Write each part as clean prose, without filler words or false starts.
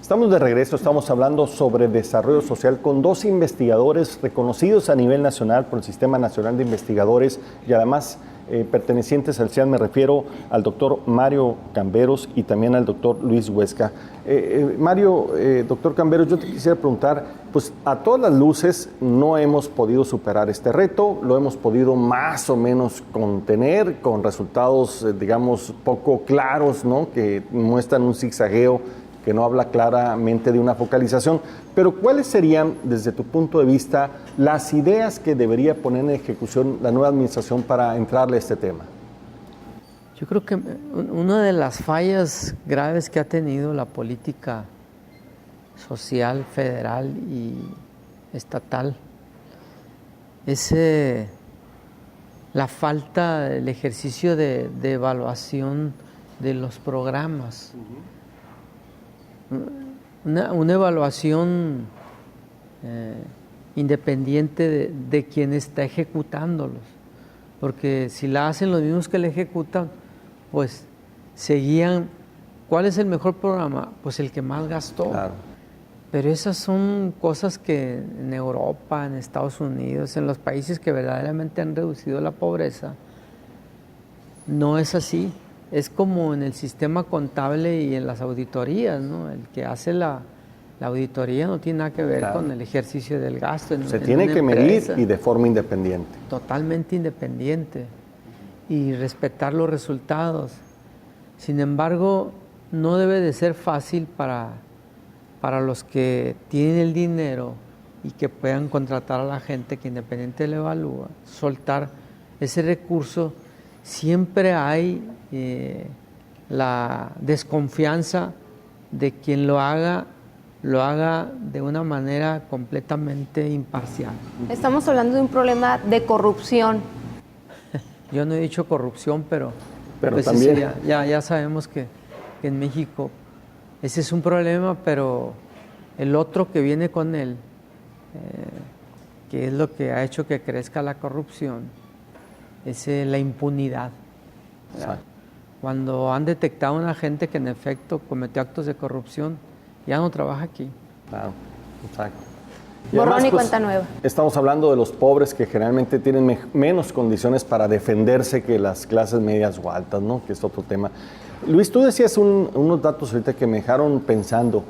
Estamos de regreso, estamos hablando sobre desarrollo social con dos investigadores reconocidos a nivel nacional por el Sistema Nacional de Investigadores y además pertenecientes al CIAN. Me refiero al doctor Mario Camberos y también al doctor Luis Huesca. Doctor Camberos, yo te quisiera preguntar, pues a todas las luces no hemos podido superar este reto, lo hemos podido más o menos contener con resultados, digamos, poco claros, ¿no?, que muestran un zigzagueo que no habla claramente de una focalización, pero ¿cuáles serían, desde tu punto de vista, las ideas que debería poner en ejecución la nueva administración para entrarle a este tema? Yo creo que una de las fallas graves que ha tenido la política social, federal y estatal es la falta del ejercicio de evaluación de los programas. Una evaluación independiente de quien está ejecutándolos, porque si la hacen los mismos que la ejecutan, pues seguían. ¿Cuál es el mejor programa? Pues el que más gastó. Claro. Pero esas son cosas que en Europa, en Estados Unidos, en los países que verdaderamente han reducido la pobreza, no es así. Es como en el sistema contable y en las auditorías, ¿no? El que hace la auditoría no tiene nada que ver con el ejercicio del gasto. Se tiene que medir y de forma independiente. Totalmente independiente y respetar los resultados. Sin embargo, no debe de ser fácil para los que tienen el dinero y que puedan contratar a la gente que independiente le evalúa, soltar ese recurso. Siempre hay la desconfianza de quien lo haga de una manera completamente imparcial. Estamos hablando de un problema de corrupción. Yo no he dicho corrupción, pero pues también sí, ya sabemos que en México ese es un problema, pero el otro que viene con él, que es lo que ha hecho que crezca la corrupción, es la impunidad. Cuando han detectado a una gente que en efecto cometió actos de corrupción, ya no trabaja aquí. Claro, exacto. Borrón y cuenta nueva. Estamos hablando de los pobres que generalmente tienen menos condiciones para defenderse que las clases medias o altas, ¿no?, que es otro tema. Luis, tú decías unos datos ahorita que me dejaron pensando.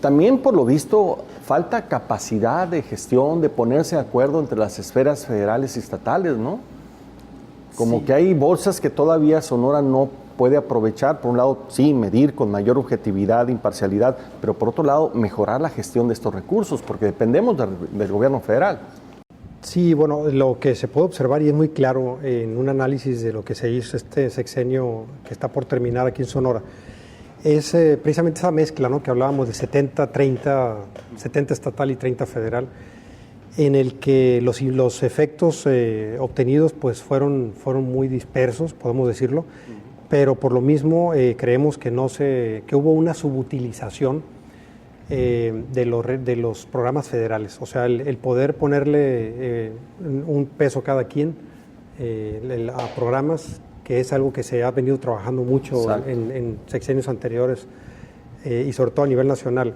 También, por lo visto, falta capacidad de gestión, de ponerse de acuerdo entre las esferas federales y estatales, ¿no? Como que hay bolsas que todavía Sonora no puede aprovechar. Por un lado, sí, medir con mayor objetividad, imparcialidad, pero por otro lado, mejorar la gestión de estos recursos, porque dependemos del gobierno federal. Sí, bueno, lo que se puede observar y es muy claro en un análisis de lo que se hizo este sexenio que está por terminar aquí en Sonora, es precisamente esa mezcla, ¿no?, que hablábamos de 70-30, 70 estatal y 30 federal, en el que los efectos obtenidos pues fueron muy dispersos, podemos decirlo, pero por lo mismo creemos que hubo una subutilización de los programas federales, o sea, el poder ponerle un peso cada quien a programas, que es algo que se ha venido trabajando mucho en sexenios anteriores y sobre todo a nivel nacional,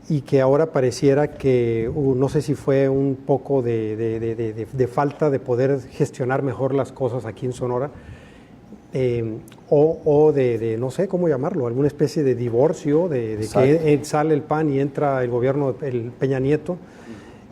y que ahora pareciera que, no sé si fue un poco de falta de poder gestionar mejor las cosas aquí en Sonora, o de no sé cómo llamarlo, alguna especie de divorcio, de que sale el PAN y entra el gobierno, el Peña Nieto,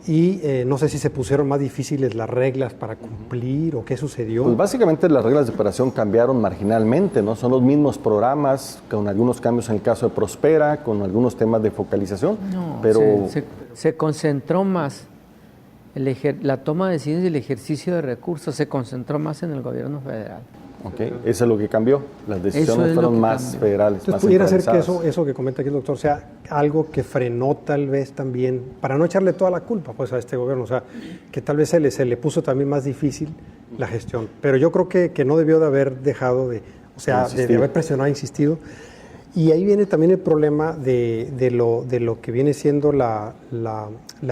y no sé si se pusieron más difíciles las reglas para cumplir o qué sucedió. Pues básicamente las reglas de operación cambiaron marginalmente, ¿no? Son los mismos programas, con algunos cambios en el caso de Prospera, con algunos temas de focalización, pero se concentró más la toma de decisiones y el ejercicio de recursos, se concentró más en el gobierno federal. Okay. Eso es lo que cambió, las decisiones fueron más federales. Entonces, más pudiera ser que eso que comenta aquí el doctor sea algo que frenó tal vez también, para no echarle toda la culpa pues a este gobierno, o sea, que tal vez se le puso también más difícil la gestión, pero yo creo que no debió de haber dejado de haber presionado, insistido, y ahí viene también el problema de lo que viene siendo la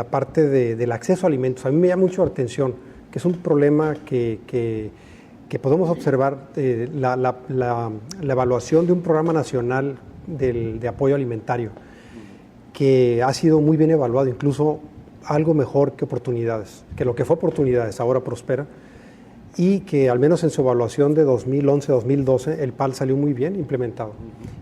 parte del acceso a alimentos. A mí me llama mucho la atención, que es un problema que podemos observar, la evaluación de un programa nacional de apoyo alimentario, que ha sido muy bien evaluado, incluso algo mejor que oportunidades, que lo que fue oportunidades ahora prospera, y que al menos en su evaluación de 2011-2012 el PAL salió muy bien implementado.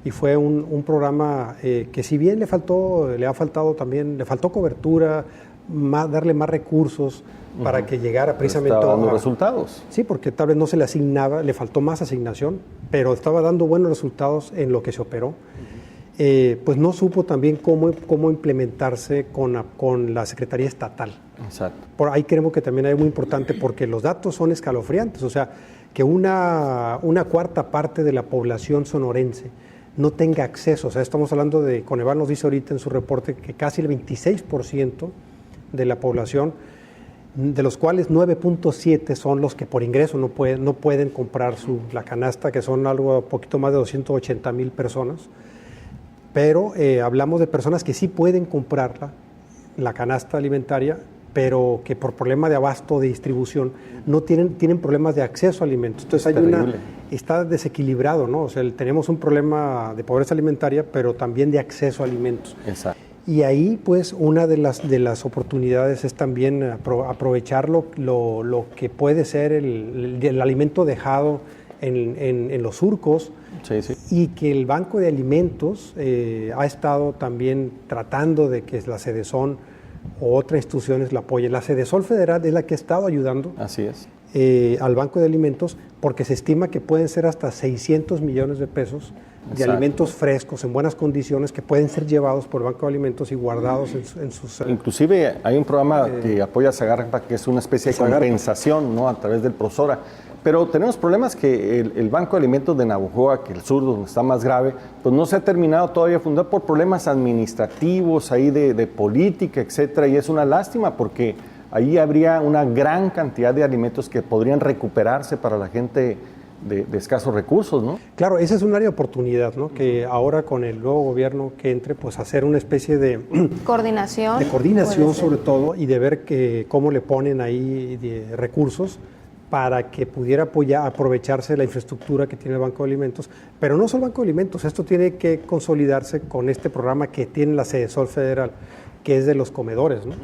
Y fue un programa que si bien le ha faltado también, le faltó cobertura, darle más recursos para que llegara precisamente estaba dando resultados. Sí, porque tal vez no se le asignaba, le faltó más asignación, pero estaba dando buenos resultados en lo que se operó. Pues no supo también cómo implementarse con la Secretaría Estatal. Exacto. Por ahí creemos que también es muy importante porque los datos son escalofriantes, o sea, que una cuarta parte de la población sonorense no tenga acceso, o sea, estamos hablando de, Coneval nos dice ahorita en su reporte que casi el 26% de la población, de los cuales 9.7 son los que por ingreso no pueden comprar la canasta, que son algo poquito más de 280,000 personas, pero hablamos de personas que sí pueden comprarla, la canasta alimentaria, pero que por problema de abasto, de distribución, no tienen problemas de acceso a alimentos. Entonces está desequilibrado, ¿no? O sea, tenemos un problema de pobreza alimentaria, pero también de acceso a alimentos. Exacto. Y ahí, pues, una de las oportunidades es también aprovechar lo que puede ser el alimento dejado en los surcos, sí, sí. Y que el Banco de Alimentos ha estado también tratando de que la Sedesón o otras instituciones la apoyen. La Sedesol Federal es la que ha estado ayudando. Así es. Al Banco de Alimentos, porque se estima que pueden ser hasta 600 millones de pesos de alimentos frescos, en buenas condiciones, que pueden ser llevados por el Banco de Alimentos y guardados en sus... Inclusive hay un programa que apoya a Zagarpa, que es una especie de compensación, ¿no?, a través del Prosora. Pero tenemos problemas que el Banco de Alimentos de Navojoa, que el sur, donde está más grave, pues no se ha terminado todavía de fundar por problemas administrativos, ahí de política, etcétera, y es una lástima porque ahí habría una gran cantidad de alimentos que podrían recuperarse para la gente de escasos recursos, ¿no? Claro, ese es un área de oportunidad, ¿no? Que ahora con el nuevo gobierno que entre, pues hacer una especie de coordinación. De coordinación sobre todo, y de ver cómo le ponen ahí de recursos para que pudiera aprovecharse la infraestructura que tiene el Banco de Alimentos. Pero no solo el Banco de Alimentos, esto tiene que consolidarse con este programa que tiene la Sedesol Federal, que es de los comedores, ¿no?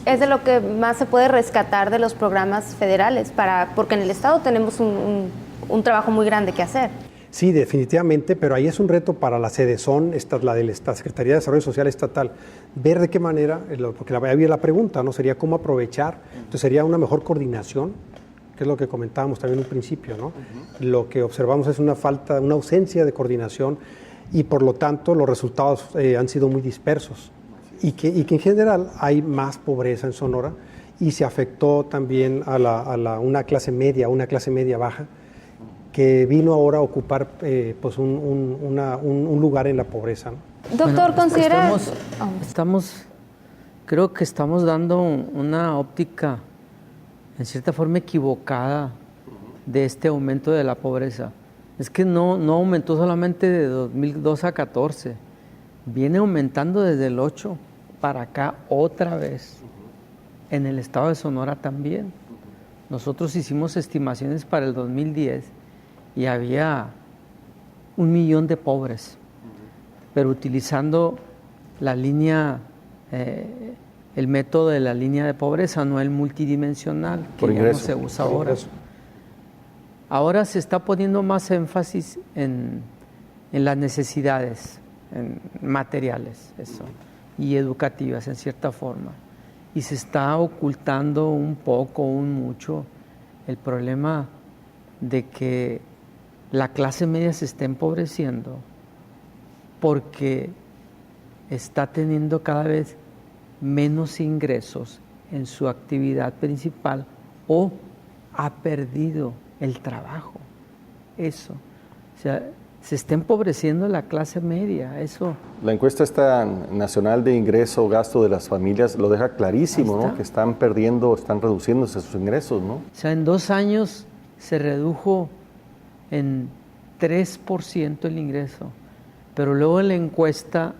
Es de lo que más se puede rescatar de los programas federales, porque en el Estado tenemos un trabajo muy grande que hacer. Sí, definitivamente, pero ahí es un reto para la Sedesón, la de la Secretaría de Desarrollo Social Estatal, ver de qué manera, porque había la pregunta, ¿no? Sería cómo aprovechar, entonces sería una mejor coordinación, que es lo que comentábamos también en un principio, ¿no? Lo que observamos es una ausencia de coordinación y por lo tanto los resultados han sido muy dispersos y que en general hay más pobreza en Sonora y se afectó también a una clase media baja que vino ahora a ocupar pues un lugar en la pobreza, ¿no? Doctor, considera... Creo que estamos dando una óptica en cierta forma equivocada de este aumento de la pobreza. Es que no aumentó solamente de 2002 a 14, viene aumentando desde el 8 para acá otra vez. En el estado de Sonora también. Nosotros hicimos estimaciones para el 2010 y había 1 millón de pobres, pero utilizando la línea... el método de la línea de pobreza, no el multidimensional, que ya no se usa ahora. Ahora se está poniendo más énfasis en las necesidades materiales, eso, y educativas en cierta forma. Y se está ocultando un poco, mucho, el problema de que la clase media se está empobreciendo porque está teniendo cada vez menos ingresos en su actividad principal o ha perdido el trabajo. Eso. O sea, se está empobreciendo la clase media, eso. La encuesta nacional de ingreso o gasto de las familias lo deja clarísimo, ¿no? Que están reduciéndose sus ingresos, ¿no? O sea, en 2 años se redujo en 3% el ingreso, pero luego en la encuesta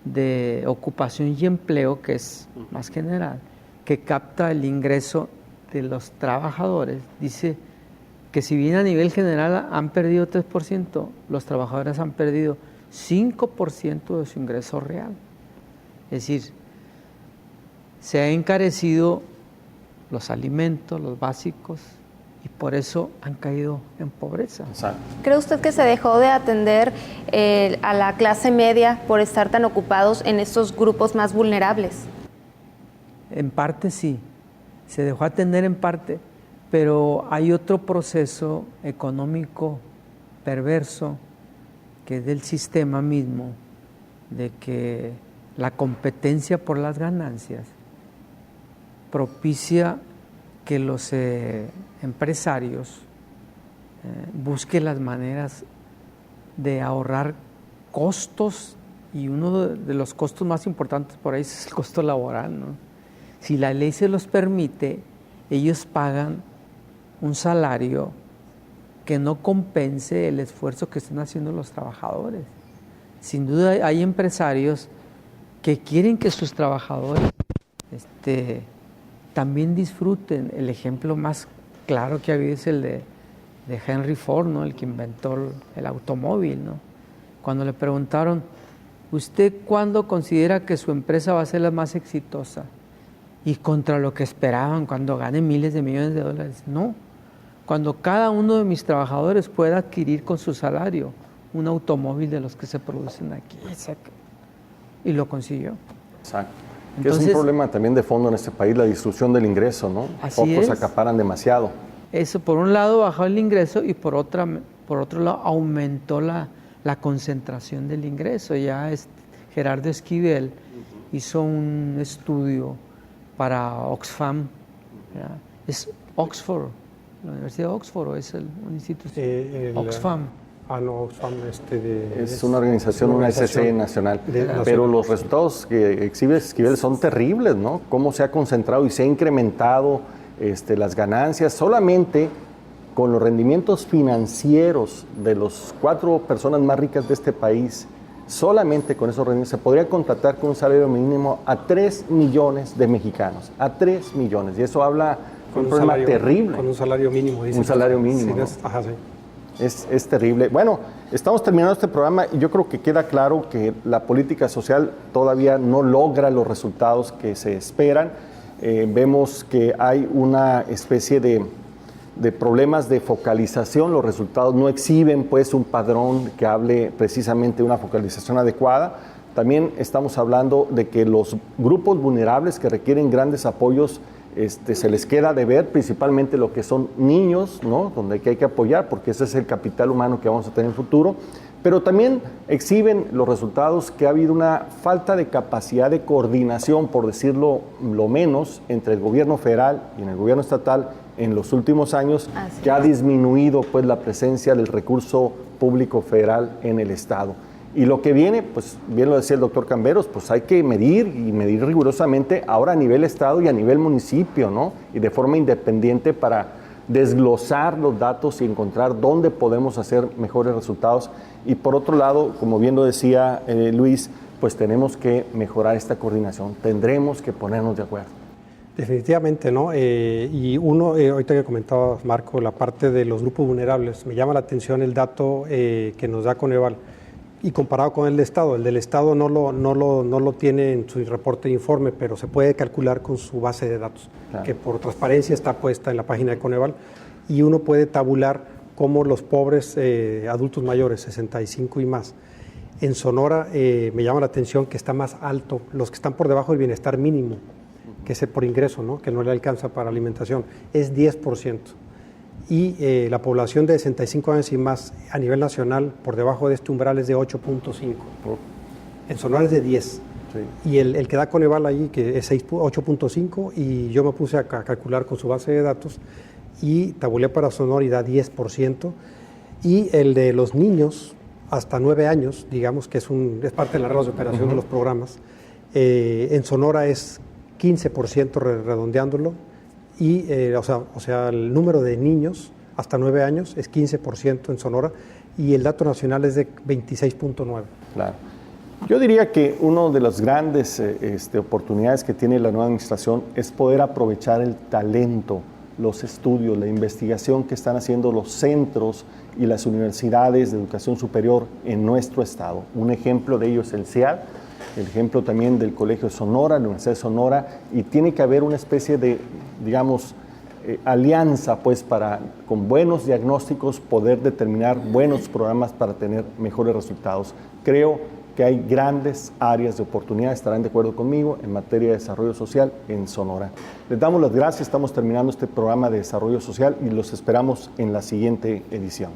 de ocupación y empleo, que es más general, que capta el ingreso de los trabajadores, dice que si bien a nivel general han perdido 3%, los trabajadores han perdido 5% de su ingreso real. Es decir, se han encarecido los alimentos, los básicos, y por eso han caído en pobreza. Exacto. ¿Cree usted que se dejó de atender a la clase media por estar tan ocupados en estos grupos más vulnerables? En parte sí, se dejó atender en parte, pero hay otro proceso económico perverso que es del sistema mismo, de que la competencia por las ganancias propicia que los empresarios busquen las maneras de ahorrar costos, y uno de los costos más importantes por ahí es el costo laboral, ¿no? Si la ley se los permite, ellos pagan un salario que no compense el esfuerzo que están haciendo los trabajadores. Sin duda hay empresarios que quieren que sus trabajadores también disfruten. El ejemplo más claro que ha habido es el de Henry Ford, ¿no? El que inventó el automóvil, ¿no? Cuando le preguntaron, ¿usted cuándo considera que su empresa va a ser la más exitosa? Y contra lo que esperaban, cuando gane miles de millones de dólares. No, cuando cada uno de mis trabajadores pueda adquirir con su salario un automóvil de los que se producen aquí. Y lo consiguió. Exacto. Entonces, es un problema también de fondo en este país, la distribución del ingreso, ¿no? Pocos acaparan demasiado. Eso, por un lado, bajó el ingreso, y por otro lado, aumentó la concentración del ingreso. Ya Gerardo Esquivel hizo un estudio para Oxfam, ¿verdad? Es Oxford, la Universidad de Oxford, o es un instituto. Oxfam. No, Oxfam es una organización, una SC nacional. Pero los resultados que exhibe Esquivel son terribles, ¿no? Cómo se ha concentrado y se ha incrementado las ganancias solamente con los rendimientos financieros de las 4 personas más ricas de este país. Solamente con esos rendimientos se podría contratar con un salario mínimo a 3 millones de mexicanos, a 3 millones. Y eso habla de un problema terrible. Con un salario mínimo, dice. Un salario mínimo. Sí, ¿no? Ajá, sí. Es terrible. Bueno, estamos terminando este programa y yo creo que queda claro que la política social todavía no logra los resultados que se esperan. Vemos que hay una especie de problemas de focalización, los resultados no exhiben pues un padrón que hable precisamente de una focalización adecuada. También estamos hablando de que los grupos vulnerables que requieren grandes apoyos se les queda de ver, principalmente lo que son niños, ¿no? Donde hay que apoyar, porque ese es el capital humano que vamos a tener en el futuro. Pero también exhiben los resultados que ha habido una falta de capacidad de coordinación, por decirlo lo menos, entre el gobierno federal y en el gobierno estatal en los últimos años, que ha disminuido pues la presencia del recurso público federal en el Estado. Y lo que viene, pues bien lo decía el doctor Camberos, pues hay que medir y medir rigurosamente ahora a nivel Estado y a nivel municipio, ¿no? Y de forma independiente para desglosar los datos y encontrar dónde podemos hacer mejores resultados. Y por otro lado, como bien lo decía Luis, pues tenemos que mejorar esta coordinación, tendremos que ponernos de acuerdo. Definitivamente, ¿no? Y ahorita que comentaba Marco, la parte de los grupos vulnerables, me llama la atención el dato que nos da Coneval, y comparado con el del Estado no lo tiene en su reporte de informe, pero se puede calcular con su base de datos, claro, que por transparencia está puesta en la página de Coneval, y uno puede tabular cómo los pobres adultos mayores, 65 y más, en Sonora me llama la atención que está más alto, los que están por debajo del bienestar mínimo, que es por ingreso, ¿no? Que no le alcanza para alimentación, es 10%. Y la población de 65 años y más a nivel nacional, por debajo de este umbral, es de 8.5. En Sonora es de 10. Sí. Y el que da Coneval ahí, que es 8.5, y yo me puse a calcular con su base de datos, y tabulé para Sonora y da 10%. Y el de los niños hasta 9 años, digamos que es parte de las reglas de operación de los programas, en Sonora es 15% redondeándolo, y o sea, el número de niños hasta 9 años es 15% en Sonora, y el dato nacional es de 26.9. Claro. Yo diría que una de las grandes oportunidades que tiene la nueva administración es poder aprovechar el talento, los estudios, la investigación que están haciendo los centros y las universidades de educación superior en nuestro estado. Un ejemplo de ello es el CIAD, el ejemplo también del Colegio de Sonora, la Universidad de Sonora, y tiene que haber una especie de, digamos, alianza, pues, para con buenos diagnósticos poder determinar buenos programas para tener mejores resultados. Creo que hay grandes áreas de oportunidad, estarán de acuerdo conmigo, en materia de desarrollo social en Sonora. Les damos las gracias, estamos terminando este programa de desarrollo social y los esperamos en la siguiente edición.